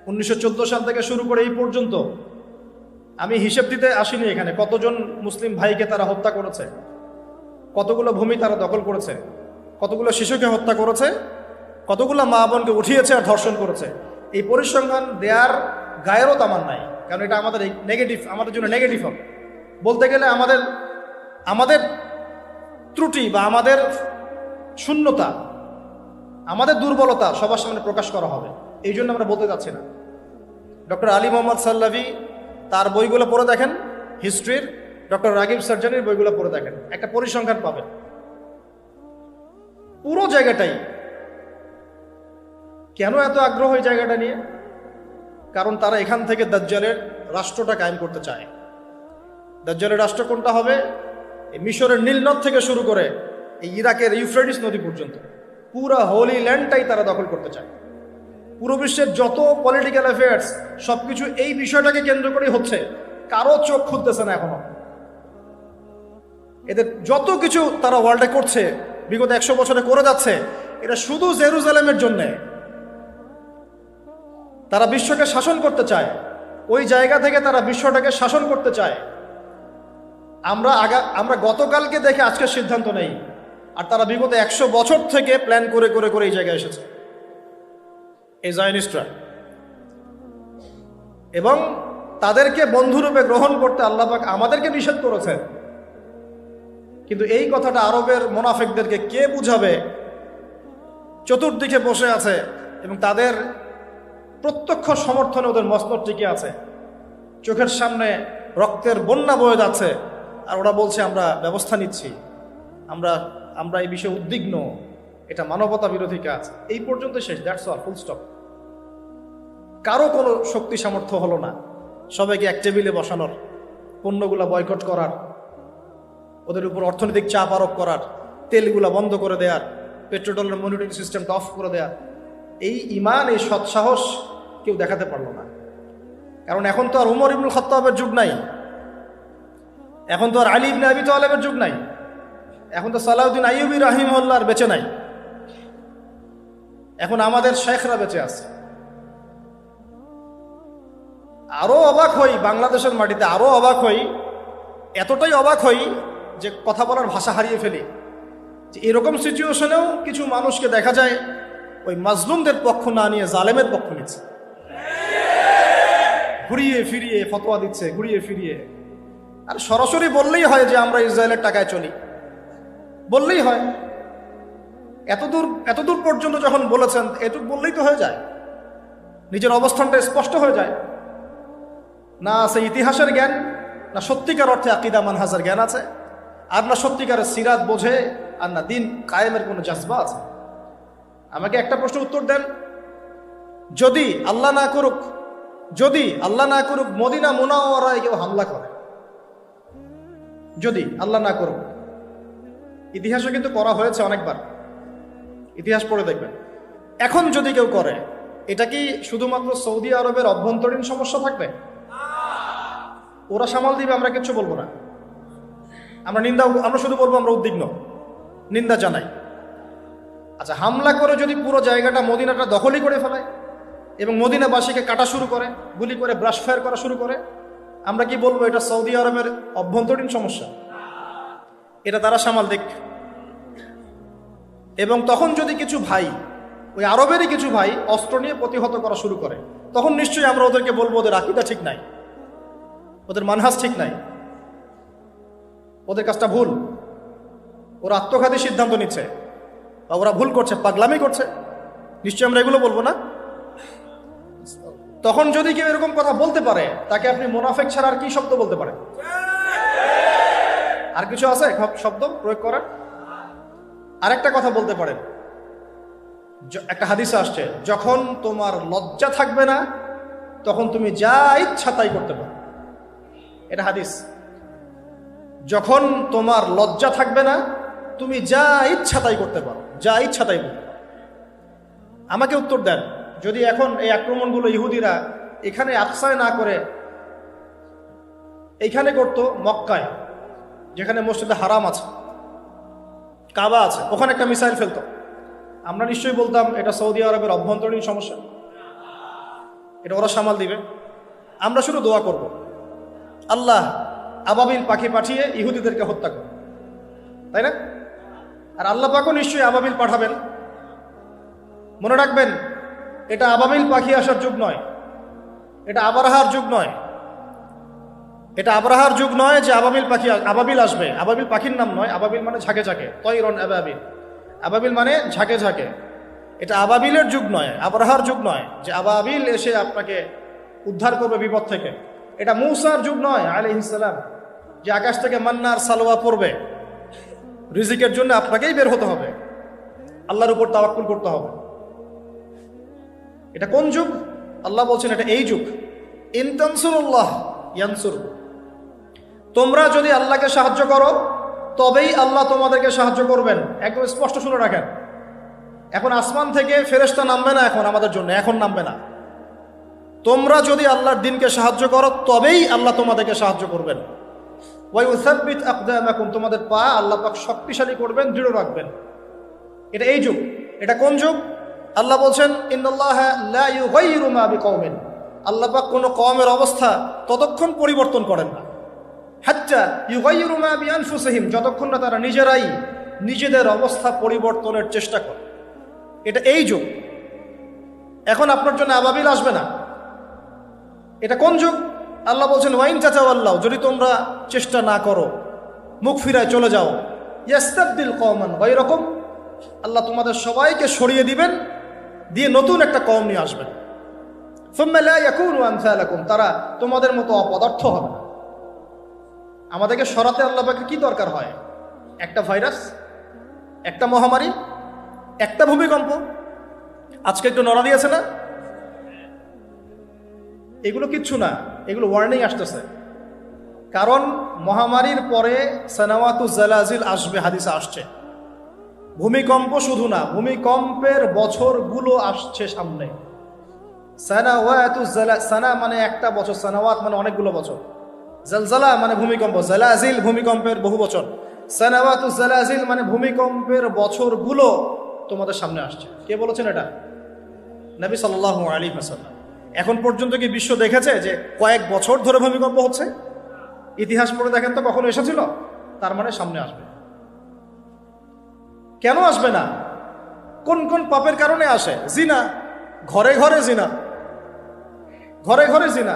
1914 সাল থেকে শুরু করে এই পর্যন্ত আমি হিসেব দিতে আসিনি এখানে কতজন মুসলিম ভাইকে তারা হত্যা করেছে, কতগুলো ভূমি তারা দখল করেছে, কতগুলো শিশুকে হত্যা করেছে, কতগুলো মা বোনকে উঠিয়েছে আর ধর্ষণ করেছে। এই পরিসংখ্যান দেওয়ার গায়েরও তামান নাই, কারণ এটা আমাদের নেগেটিভ, আমাদের জন্য নেগেটিভ হবে। বলতে গেলে আমাদের ত্রুটি বা আমাদের শূন্যতা, আমাদের দুর্বলতা সবার সামনে প্রকাশ করা হবে, এই জন্য আমরা বলতে চাচ্ছি না। ডক্টর আলী মোহাম্মদ সাল্লাভি তার বইগুলো পড়ে দেখেন, হিস্ট্রির। ডক্টর রাগিব সার্জানির বইগুলো পড়ে দেখেন, একটা পরিসংখ্যান পাবেন। পুরো জায়গাটাই কেন এত আগ্রহ এই জায়গাটা নিয়ে? কারণ তারা এখান থেকে দাজ্জালের রাষ্ট্রটা কায়েম করতে চায়। দাজ্জালের রাষ্ট্র কোনটা হবে? এই মিশরের নীলনদ থেকে শুরু করে এই ইরাকের ইউফ্রেটিস নদী পর্যন্ত পুরা হোলি ল্যান্ডটাই তারা দখল করতে চায়। পুরো বিশ্বের যত পলিটিক্যাল অ্যাফেয়ার্স সবকিছু এই বিষয়টাকে কেন্দ্র করেই হচ্ছে। কারো চোখ খুলতেছে না এখনো। এদের যত কিছু তারা ওয়ার্ল্ডে করছে, বিগত 100 বছরে করে যাচ্ছে, এটা শুধু জেরুজালেমের জন্যে। তারা বিশ্বকে শাসন করতে চায়, ওই জায়গা থেকে তারা বিশ্বটাকে শাসন করতে চায়। আমরা গতকালকে দেখে আজকের সিদ্ধান্ত নেই, আর তারা বিগত 100 বছর থেকে প্ল্যান করে করে করে এই জায়গায় এসেছে এই জায়নিস্টরা। এবং তাদেরকে বন্ধুরূপে গ্রহণ করতে আল্লাহ পাক আমাদেরকে নিষেধ করেছেন। কিন্তু এই কথাটা আরবের মুনাফিকদেরকে কে বুঝাবে? চতুর্দিকে বসে আছে এবং তাদের প্রত্যক্ষ সমর্থনে ওদের মসনদ টিকে আছে, চোখের সামনে রক্তের বন্যা বয়ে যাচ্ছে, আর ওরা বলছে আমরা ব্যবস্থা নিচ্ছি, আমরা এই বিষয়ে উদ্বিগ্ন, এটা মানবতা বিরোধী কাজ। এই পর্যন্ত শেষ, দ্যাটস অল, ফুল স্টপ। কারো কোনো শক্তি সামর্থ্য হলো না সবাইকে এক টেবিলে বসানোর, পণ্যগুলা বয়কট করার, ওদের উপর অর্থনৈতিক চাপ আরোপ করার, তেলগুলা বন্ধ করে দেওয়ার, পেট্রোলের মনিটরিং সিস্টেমটা অফ করে দেওয়ার। এই ঈমান, এই সৎসাহস কেউ দেখাতে পারলো না। কারণ এখন তো আর উমর ইবনুল খাত্তাবের যুগ নাই, এখন তো আর আলী ইবনে আবি তালেবের যুগ নাই, এখন তো সালাউদ্দিন আইয়ুবী রাহিমাহুল্লাহর বেঁচে নাই, এখন আমাদের শেখরা বেঁচে আছে। আরো অবাক হই, বাংলাদেশের মাটিতে আরো অবাক হই, এতটাই অবাক হই যে কথা বলার ভাষা হারিয়ে ফেলি যে এরকম সিচুয়েশনেও কিছু মানুষকে দেখা যায় ওই মাজলুমদের পক্ষ না নিয়ে জালেমের পক্ষ নিচ্ছে, ঘুরিয়ে ফিরিয়ে ফতোয়া দিচ্ছে, ঘুরিয়ে ফিরিয়ে। আর সরাসরি বললেই হয় যে আমরা ইসরায়েলের টাকায় চলি, বললেই হয়। এতদূর পর্যন্ত যখন বলেছেন, এটুকু বললেই তো হয়ে যায়, নিজের অবস্থানটা স্পষ্ট হয়ে যায়। না আছে ইতিহাসের জ্ঞান, না সত্যিকার অর্থে আকীদা মানহাজের জ্ঞান আছে, আর না সত্যিকারের সিরাত বোঝে, আর না দিন কায়েমের কোনো জাজবা আছে। আমাকে একটা প্রশ্নের উত্তর দেন, যদি আল্লাহ না করুক মদিনা মুনাওয়ারায় কেউ হামলা করে, যদি আল্লাহ না করুক, ইতিহাসে কিন্তু করা হয়েছে অনেকবার, ইতিহাস পড়ে দেখবেন। এখন যদি কেউ করে, এটা কি শুধুমাত্র সৌদি আরবের অভ্যন্তরীণ সমস্যা থাকবে? ওরা সামাল দিবে, আমরা কিচ্ছু বলবো না। আমরা শুধু বলবো আমরা উদ্বিগ্ন, নিন্দা জানাই। আচ্ছা, হামলা করে যদি পুরো জায়গাটা মদিনাটা দখলই করে ফেলায় এবং মদিনাবাসীকে কাটা শুরু করে, গুলি করে ব্রাশ ফায়ার করা শুরু করে, আমরা কি বলবো এটা সৌদি আরবের অভ্যন্তরীণ সমস্যা? এটা তারা সামাল দিক। এবং তখন যদি কিছু ভাই, ওই আরবেরই কিছু ভাই অস্ত্র নিয়ে প্রতিহত করা শুরু করে, তখন নিশ্চয়ই আমরা ওদেরকে বলবো ওদের আকীদা ঠিক নাই, ওদের মানহাজ ঠিক নাই, ওদের কাজটা ভুল, ওরা আত্মঘাতী সিদ্ধান্ত নিচ্ছে, বা ওরা ভুল করছে, পাগলামি করছে, নিশ্চয়ই আমরা এগুলো বলবো না। তখন যদি কেউ এরকম কথা বলতে পারে, তাকে আপনি মুনাফিক ছাড়া আর কি শব্দ বলতে পারেন? আর কিছু আছে শব্দ প্রয়োগ করার? আরেকটা কথা বলতে পারেন, একটা হাদিসে আসছে, যখন তোমার লজ্জা থাকবে না তখন তুমি যা ইচ্ছা তাই করতে পারো। এটা হাদিস। যখন তোমার লজ্জা থাকবে না তুমি যা ইচ্ছা তাই করতে পারো, যা ইচ্ছা তাই বলতে পারো। আমাকে উত্তর দেন, যদি এখন এই আক্রমণগুলো ইহুদিরা এখানে আকসায় না করে এইখানে করতো, মক্কায় যেখানে মসজিদে হারাম আছে, কাবা আছে, ওখানে একটা মিসাইল ফেলতো, আমরা নিশ্চয়ই বলতাম এটা সৌদি আরবের অভ্যন্তরীণ সমস্যা, এটা ওরা সামাল দিবে। আমরা শুধু দোয়া করব, আল্লাহ আবাবিল পাখি পাঠিয়ে ইহুদিদেরকে হত্যা করে, তাই না? আর আল্লাহ পাকও নিশ্চয়ই আবাবিল পাঠাবেন। মনে রাখবেন, এটা আবাবিল পাখি আসার যুগ নয়, এটা আবরাহার যুগ নয়। এটা আবরাহার যুগ নয় যে আবাবিল আসবে। আবাবিল পাখির নাম নয়, আবাবিল মানে ঝাঁকে ঝাঁকে, তৈরন আবাবিল, আবাবিল মানে ঝাঁকে ঝাঁকে। এটা আবাবিলের যুগ নয়, আবরাহার যুগ নয় যে আবাবিল এসে আপনাকে উদ্ধার করবে বিপদ থেকে। এটা মূসার যুগ নয় আলাইহিস সালাম, যে আকাশ থেকে মান্নার সালোয়া পড়বে, রিজিকের জন্য আপনাকেই বের হতে হবে, আল্লাহর উপর তাওয়াক্কুল করতে হবে। এটা কোন যুগ? আল্লাহ বলছেন এটা এই যুগ। ইন তানসুরুল্লাহ ইয়ানসুরকুম, তোমরা যদি আল্লাহকে সাহায্য করো তবেই আল্লাহ তোমাদেরকে সাহায্য করবেন। একদম স্পষ্ট শুনে রাখেন, এখন আসমান থেকে ফেরেশতা নামবে না, এখন আমাদের জন্য এখন নামবে না। তোমরা যদি আল্লাহর দ্বীনকে সাহায্য করো তবেই আল্লাহ তোমাদেরকে সাহায্য করবেন। ওয়া ইউসাব্বিত আকদামাকুম, তোমাদের পা আল্লাহ পাক শক্তিশালী করবেন, দৃঢ় রাখবেন। এটা এই যুগ। এটা কোন যুগ? আল্লাহ বলছেন ইন্নাল্লাহা লা ইউগাইয়িরু মা বিকওমিন, আল্লাহ পাক কোনো কওমের অবস্থা ততক্ষণ পরিবর্তন করেন না, হাত্তা ইউগাইয়িরু মা বিআনফুসিহিম, যতক্ষণ না তারা নিজেরাই নিজেদের অবস্থা পরিবর্তনের চেষ্টা করে। এটা এই যুগ। এখন আপনার জন্য আবাবিল আসবে না। এটা কোন যুগ? আল্লাহ বলছেন ওয়াইন তাতাওয়াল্লাউ, যদি তোমরা চেষ্টা না করো, মুখ ফিরায় চলে যাও, ইয়াস্তাবদিল কওমান গায়রাকুম, আল্লাহ তোমাদের সবাইকে সরিয়ে দিবেন, দিয়ে নতুন একটা কওম নিয়ে আসবেন। সুম্মা লা ইয়াকুনু আমসালাকুম, তারা তোমাদের মতো অপদার্থ হবে না। আমাদেরকে সরাতে আল্লাহ পাকের কি দরকার হয়? একটা ভাইরাস, একটা মহামারী, একটা ভূমিকম্প, আজকে একটু নড়া দিয়েছে না, এগুলো কিচ্ছু না, এগুলো ওয়ার্নিং আসতেছে। কারণ মহামারীর পরে সানাওয়াতু জালাজিল আসবে, হাদিসে আসছে। ভূমিকম্প শুধু না, ভূমিকম্পের বছরগুলো আসছে সামনে। সানাওয়াতু সানা মানে একটা বছর, সানাওয়াত মানে অনেকগুলো বছর, জালজালা মানে ভূমিকম্প, জালাজিল ভূমিকম্পের বহু বছর, সানাওয়াতু জালাজিল মানে ভূমিকম্পের বছরগুলো তোমাদের সামনে আসছে। কে বলেছেন এটা? নবী সাল্লাল্লাহু আলাইহি ওয়াসাল্লাম। এখন পর্যন্ত কি বিশ্ব দেখেছে যে কয়েক বছর ধরে ভূমিকম্প হচ্ছে? ইতিহাস পড়ে দেখেন তো কখনো এসেছিল? তার মানে সামনে আসবে। কেন আসবে না? কোন কোন পাপের কারণে আসে? জিনা, ঘরে ঘরে জিনা, ঘরে ঘরে জিনা।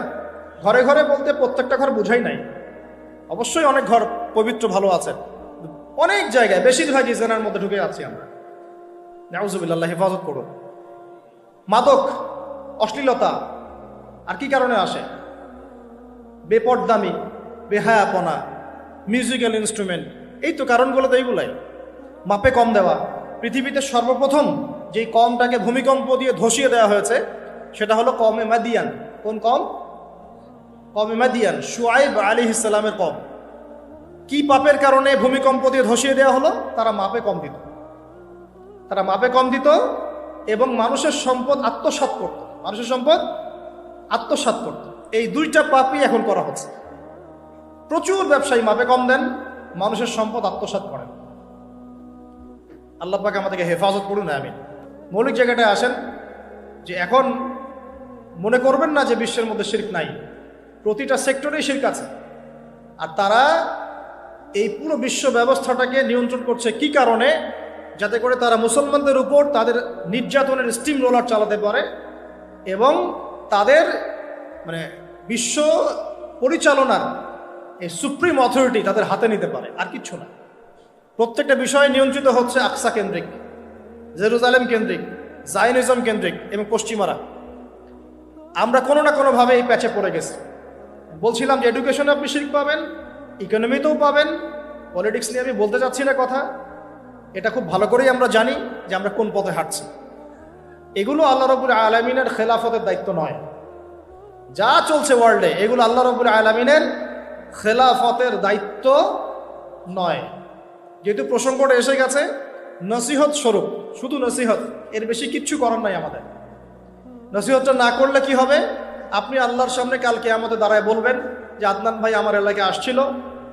ঘরে ঘরে বলতে প্রত্যেকটা ঘর বুঝাই নাই, অবশ্যই অনেক ঘর পবিত্র ভালো আছে, অনেক জায়গায় বেশিরভাগই জিনার মধ্যে ঢুকে আছি আমরা। নাউজুবিল্লাহ, হেফাজত করুন। মাদক, অশ্লীলতা আর কি কারণে আসে? বেপরদামি, বেহায়াপনা, মিউজিক্যাল ইনস্ট্রুমেন্ট, এই তো কারণগুলো তো এইগুলাই। মাপে কম দেওয়া। পৃথিবীতে সর্বপ্রথম যেই কমটাকে ভূমিকম্প দিয়ে ধসিয়ে দেওয়া হয়েছে সেটা হলো কমে মাদিয়ান। কোন কম? কমে মাদিয়ান, শুআইব আলাইহিস সালামের কম। কি পাপের কারণে ভূমিকম্প দিয়ে ধসিয়ে দেওয়া হলো? তারা মাপে কম দিত, তারা মাপে কম দিত এবং মানুষের সম্পদ আত্মসাৎ করত, মানুষের সম্পদ আত্মসাৎ করত। এই দুইটা পাপই এখন করা হচ্ছে। প্রচুর ব্যবসায়ী মাপে কম দেন, মানুষের সম্পদ আত্মসাৎ করেন। আল্লাহ পাক আমাদেরকে হেফাজত করুন, আমিন। মৌলিক জায়গাটায় আসেন যে এখন মনে করবেন না যে বিশ্বের মধ্যে শিরক নাই, প্রতিটা সেক্টরেই শিরক আছে। আর তারা এই পুরো বিশ্ব ব্যবস্থাটাকে নিয়ন্ত্রণ করছে কি কারণে? যাতে করে তারা মুসলমানদের উপর তাদের নির্যাতনের স্টিম রোলার চালাতে পারে এবং তাদের মানে বিশ্ব পরিচালনার এই সুপ্রিম অথরিটি তাদের হাতে নিতে পারে, আর কিচ্ছু না। প্রত্যেকটা বিষয় নিয়ন্ত্রিত হচ্ছে আকসা কেন্দ্রিক, জেরুজালেম কেন্দ্রিক, জায়নিজম কেন্দ্রিক এবং পশ্চিমারা। আমরা কোনো না কোনোভাবে এই প্যাচে পড়ে গেছি। বলছিলাম যে এডুকেশনে আপনি শিরক পাবেন, ইকোনমিতেও পাবেন। পলিটিক্স নিয়ে আমি বলতে চাচ্ছি না কথা, এটা খুব ভালো করেই আমরা জানি যে আমরা কোন পথে হাঁটছি। এগুলো আল্লাহ রাব্বুল আলামিনের খেলাফতের দায়িত্ব নয়। যা চলছে ওয়ার্ল্ডে এগুলো আল্লাহ রাব্বুল আলামিনের খেলাফতের দায়িত্ব নয়। যেহেতু প্রসঙ্গটা এসে গেছে, নসিহত স্বরূপ, শুধু নসিহত, এর বেশি কিচ্ছু করার নাই আমাদের। নসিহতটা না করলে কি হবে? আপনি আল্লাহর সামনে কালকে আমাদের দাঁড়ায় বলবেন যে আদনান ভাই আমার এলাকায় আসছিল,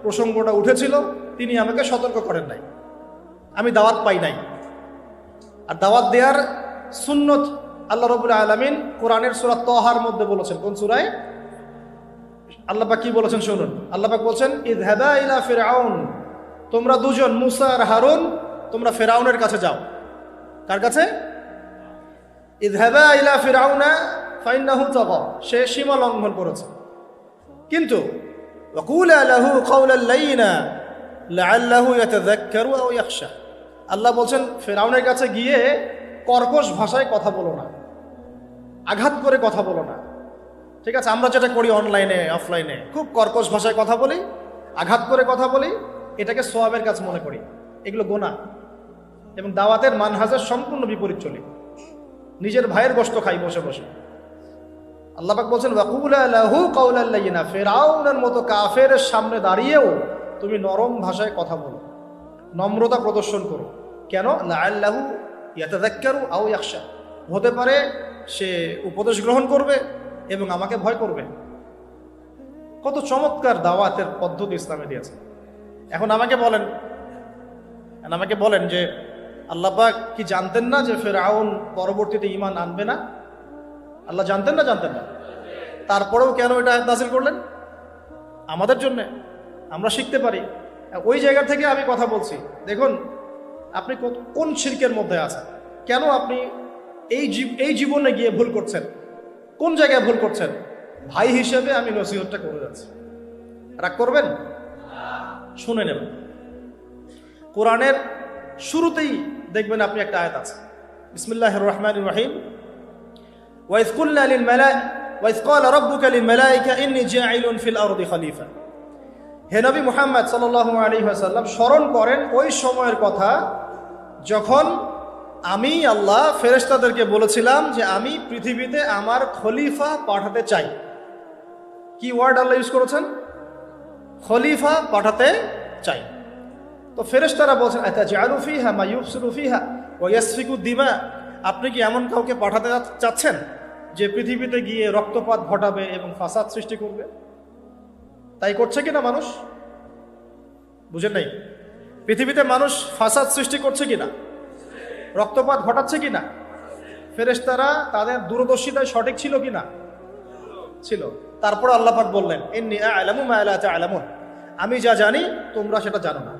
প্রসঙ্গটা উঠেছিল, তিনি আমাকে সতর্ক করেন নাই, আমি দাওয়াত পাই নাই। আর দাওয়াত দেওয়ার সুন্নত আল্লাহ রাব্বুল আলামিন কোরআনের সূরা তাহার মধ্যে বলেছেন। কোন সূরায়? আল্লাহ পাক কি বলেছেন শুনুন। আল্লাহ পাক বলেছেন, ইযহাবা ইলা ফিরআউন, তোমরা দুজন মুসা আর হারুন তোমরা ফিরআউনের কাছে যাও। কার কাছে? ইযহাবা ইলা ফিরআউনা ফাইন্নাহু তাগা, সে সীমা লঙ্ঘন করেছে। কিন্তু ওয়াকুলা লাহু কাওলাল লাইয়িনা লাআল্লাহু ইয়াতাযাক্কারু আও ইয়াখশা, আল্লাহ বলছেন ফিরআউনের কাছে গিয়ে কর্কশ ভাষায় কথা বলো না, আঘাত করে কথা বলো না। ঠিক আছে, আমরা যেটা করি অনলাইনে অফলাইনে, খুব কর্কশ ভাষায় কথা বলি, আঘাত করে কথা বলি, এটাকে সওয়াবের কাজ মনে করি। এগুলো গুনাহ এবং দাওয়াতের মানহাজের সম্পূর্ণ বিপরীত চলি। নিজের ভাইয়ের গোশত খাই বসে বসে। আল্লাহ পাক বলছেন ওয়াকুলা লাহু কাওলাল লাইয়িনা, ফিরআউনের মতো কাফেরের সামনে দাঁড়িয়েও তুমি নরম ভাষায় কথা বলো, নম্রতা প্রদর্শন করো। কেন? লাআল্লাহু ইয়াতাযাক্কারু আও ইয়াখশা, হতে পারে সে উপদেশ গ্রহণ করবে এবং আমাকে ভয় করবে। কত চমৎকার দাওয়াতের পদ্ধতি ইসলামে দিয়েছে। এখন আমাকে বলেন যে আল্লাহ পাক কি জানতেন না যে ফিরআউন পরবর্তীতে ঈমান আনবে না? আল্লাহ জানতেন না? জানতেন না। তারপরেও কেন এটা আয়াত নাযিল করলেন? আমাদের জন্য, আমরা শিখতে পারি। ওই জায়গা থেকে আমি কথা বলছি। দেখুন আপনি কোন শিরকের মধ্যে আছেন, কেন আপনি এই জীবনে গিয়ে ভুল করছেন, কোন জায়গায় ভুল করছেন। ভাই হিসেবে আমি নসিহতটা করে যাচ্ছি, রাগ করবেন? শুনে নেবেন। কোরআনের শুরুতেই দেখবেন আপনি একটা আয়াত আছে, বিসমিল্লাহির রহমানির রহিম, ওয়াইজ ক্বালা রাব্বুকা লিল মালায়েকা ইন্নী জাইলুন ফিল আরদি খলিফা। হে নবী মুহাম্মদ সাল্লাল্লাহু আলাইহি ওয়াসাল্লাম স্মরণ করেন ওই সময়ের কথা যখন আমি আল্লাহ ফেরেশতাদেরকে বলেছিলাম যে আমি পৃথিবীতে আমার খলিফা পাঠাতে চাই। কি ওয়ার্ড আল্লাহ ইউজ করেছেন? খলিফা পাঠাতে চাই। তো ফেরেশতারা বলছেন আতাজআলু ফিহা মা ইউফসিদু ফিহা ওয়া ইয়াসফিকু দিমা, আপনি কি এমন কাউকে পাঠাতে চাচ্ছেন যে পৃথিবীতে গিয়ে রক্তপাত ঘটাবে এবং ফাসাদ সৃষ্টি করবে? তাই করছে কিনা মানুষ? বুঝেন নাই? পৃথিবীতে মানুষ ফাসাদ সৃষ্টি করছে কিনা, রক্তপাত ঘটাচ্ছে কিনা? ফেরেশতারা তাদের দূরদর্শিতায় সঠিক ছিল কিনা? ছিল। তারপরে আল্লাহ পাক বললেন, ইন্নী আ'লামু মা লা তা'লামুন, আমি যা জানি তোমরা সেটা জানো না।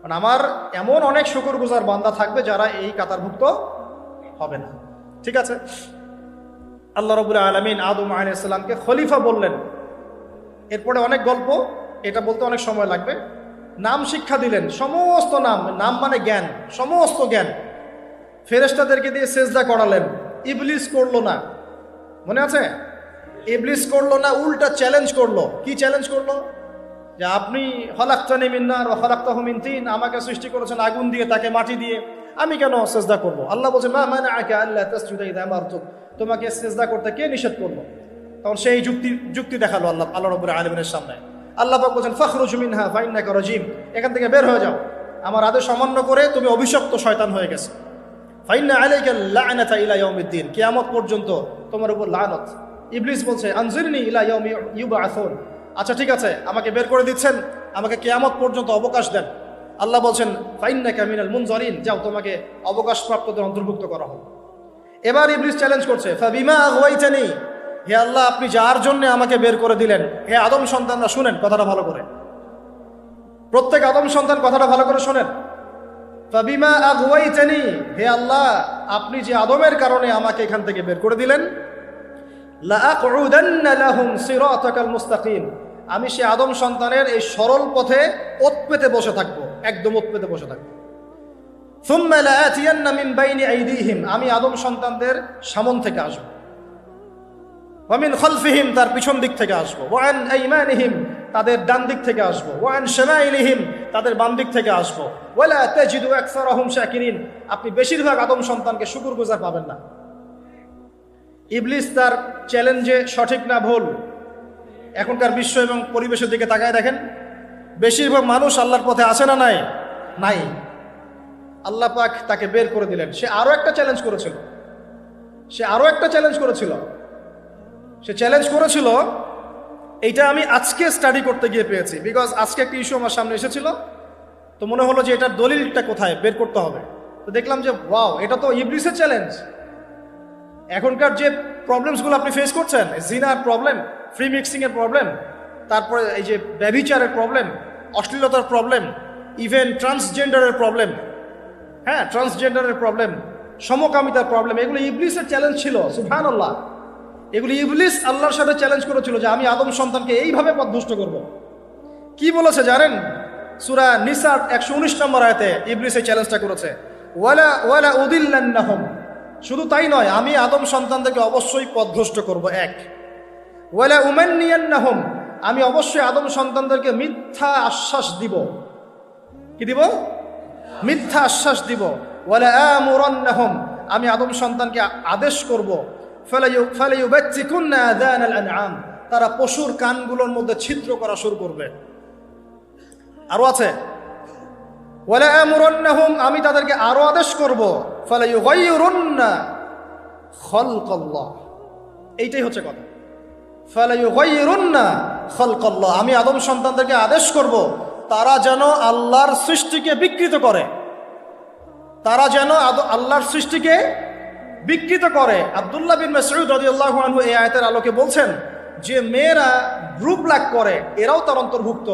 মানে আমার এমন অনেক শুকরগুজার বান্দা থাকবে যারা এই কাতারভুক্ত হবে না। ঠিক আছে, আল্লাহ রাব্বুল আলামিন আদম আলাইহিস সালামকে খলিফা বললেন। এরপরে অনেক গল্প, এটা বলতে অনেক সময় লাগবে। নাম শিক্ষা দিলেন, সমস্ত নাম, নাম মানে জ্ঞান, সমস্ত জ্ঞান। ফেরেশতাদেরকে দিয়ে সেজদা করালেন, ইবলিস করলো না। মনে আছে? ইবলিস করলো না, উল্টা চ্যালেঞ্জ করলো। কি চ্যালেঞ্জ করলো? যে আপনি খলাকতানি মিন নার ওয়া খলাকতাহু মিন তিন, আমাকে সৃষ্টি করেছেন আগুন দিয়ে, তাকে মাটি দিয়ে, আমি কেন সেজদা করব? আল্লাহ বলছেন, মা মানাআকা আল্লা তাসজুদা ইযা আমারতুক, তোমাকে সেজদা করতে কে নিষেধ করলো? তখন সেই যুক্তি দেখালো আল্লাহ রাব্বুল আলামিনের সামনে। আল্লাহ পাক বলছেন, ফাখরুজ মিনহা ফাইন্নাকা রাজিম, এখান থেকে বের হয়ে যাও, আমার আদেশ অমান্য করে তুমি অভিশপ্ত শয়তান হয়ে গেছে। ফাইন্না আলাইকা লা'নাতা ইলা ইয়াউমিদ্দিন, কিয়ামত পর্যন্ত তোমার উপর লানত। ইবলিস বলছে, আনজিরনি ইলা ইয়াউমি ইউবআসুন, আচ্ছা ঠিক আছে, আমাকে বের করে দিচ্ছেন, আমাকে কিয়ামত পর্যন্ত অবকাশ দেন। আল্লাহ বলছেন, ফাইন্নাকা মিনাল মুনজারিন, যাও, তোমাকে অবকাশপ্রাপ্তদের অন্তর্ভুক্ত করা হবে। এবার ইবলিস চ্যালেঞ্জ করছে, ফাবিমা আগওয়াইতানি, হে আল্লাহ আপনি যার জন্য আমাকে বের করে দিলেন, হে আদম সন্তানরা শুনেন কথাটা ভালো করে, প্রত্যেক আদম সন্তান কথাটা ভালো করে শোনেন। ফাবিমা আগওয়াইতানি, হে আল্লাহ আপনি যে আদমের কারণে আমাকে এখান থেকে বের করে দিলেন, লাআকউদান্না লাহুম সিরাতাকাল মুস্তাকিম, আমি সে আদম সন্তানের এই সরল পথে ওত পেতে বসে থাকবো, একদম ওত পেতে বসে থাকবো। সুম্মা লাআতিয়ান্না মিন বাইনি আইদিহিম, আমি আদম সন্তানদের সামন থেকে আসবো, ওয়া মিন খালফিহিম, তার পিছন দিক থেকে আসবো, ওয়া আন আইমানিহিম, তাদের ডান দিক থেকে আসবো, ওয়া আন শামাইলিহিম, তাদের বাম দিক থেকে আসবো, ওয়ালা তাজিদু আকসারাহুম শাকিরিন, আপনি বেশিরভাগ আদম সন্তানকে শুকরগুজার পাবেন না। ইবলিস তার চ্যালেঞ্জে সঠিক না ভুল? এখনকার বিশ্ব এবং পরিবেশের দিকে তাকায় দেখেন, বেশিরভাগ মানুষ আল্লাহর পথে আছে না নাই? নাই। আল্লাহ পাক তাকে বের করে দিলেন। সে আরো একটা চ্যালেঞ্জ করেছিল, সে চ্যালেঞ্জ করেছিল, এইটা আমি আজকে স্টাডি করতে গিয়ে পেয়েছি, বিকজ আজকে একটা ইস্যু আমার সামনে এসেছিল, তো মনে হলো যে এটার দলিলটা কোথায় বের করতে হবে। তো দেখলাম যে ওয়াও, এটা তো ইবলিসের চ্যালেঞ্জ। এখনকার যে প্রবলেমসগুলো আপনি ফেস করছেন, জিনার প্রবলেম, ফ্রি মিক্সিং এর প্রবলেম, তারপরে এই যে ব্যভিচারের প্রবলেম, অশ্লীলতার প্রবলেম, ইভেন ট্রান্সজেন্ডারের প্রবলেম, হ্যাঁ ট্রান্সজেন্ডারের প্রবলেম, সমকামিতার প্রবলেম, এগুলো ইবলিসের চ্যালেঞ্জ ছিল। সুবহানাল্লাহ, এগুলি ইবলিস আল্লাহর সাথে চ্যালেঞ্জ করেছিল যে আমি আদম সন্তানকে এইভাবে পথভ্রষ্ট করব। কি বলেছে জানেন? সূরা নিসার 119 নম্বর আয়াতে ইবলিস এই চ্যালেঞ্জটা করেছে, ওয়ালা উদিল্লান্নাহুম, শুধু তাই নয়, আমি আদম সন্তানদেরকে অবশ্যই পথভ্রষ্ট করব। এক, ওয়ালা উমান্নিয়ান্নাহুম, আমি অবশ্যই আদম সন্তানদেরকে মিথ্যা আশ্বাস দিব। কি দিব? মিথ্যা আশ্বাস দিব। ওয়ালা আমুরান্নাহুম, আমি আদম সন্তানকে আদেশ করব, ফালাইউবাত্তিকুন্না আযানাল আনআম, তারা পশুর কানগুলোর মধ্যে ছিদ্র করা শুরু করবে। আরো আছে, ওয়ালা আমুরান্নাহুম, আমি তাদেরকে আরো আদেশ করব, ফালাইয়ুগাইয়িরুন্না খালকাল্লাহ, এইটাই হচ্ছে কথা। ফালাইয়ুগাইয়িরুন্না খালকাল্লাহ, আমি আদম সন্তানদেরকে আদেশ করব তারা যেন আল্লাহর সৃষ্টিকে বিকৃত করে, তারা যেন আল্লাহর সৃষ্টিকে বিকৃত করে। আব্দুল্লাহ বিন মাসউদ রাদিয়াল্লাহু আনহু এই আয়াতের আলোকে বলছেন যে মেয়েরা গ্রুপ লাগ করে, এরাও তার অন্তর্ভুক্ত।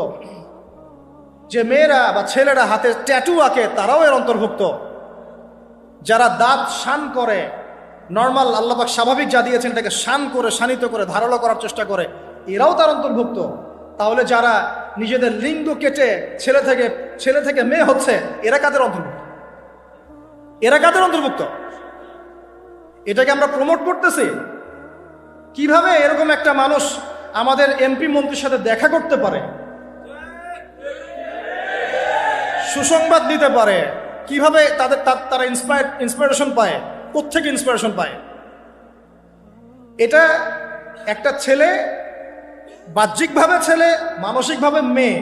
যে মেয়েরা বা ছেলেরা হাতে ট্যাটু আঁকে, তারাও এর অন্তর্ভুক্ত। যারা দাঁত শান করে, নর্মাল আল্লাহ পাক স্বাভাবিক যা দিয়েছেন এটাকে শান করে, শানিত করে, ধারালো করার চেষ্টা করে, এরাও তার অন্তর্ভুক্ত। তাহলে যারা নিজেদের লিঙ্গ কেটে ছেলে থেকে মেয়ে হচ্ছে, এরা কাদের অন্তর্ভুক্ত? এরা কাদের অন্তর্ভুক্ত? এটাকে আমরা প্রমোট করতেছি। কিভাবে এরকম একটা মানুষ আমাদের এমপি মন্ত্রীর সাথে দেখা করতে পারে, সুসংবাদ দিতে পারে? কিভাবে তারা ইন্সপিরেশন পায়? কোত্থেকে ইন্সপিরেশন পায়? এটা একটা ছেলে, বাহ্যিকভাবে ছেলে, মানসিকভাবে মেয়ে,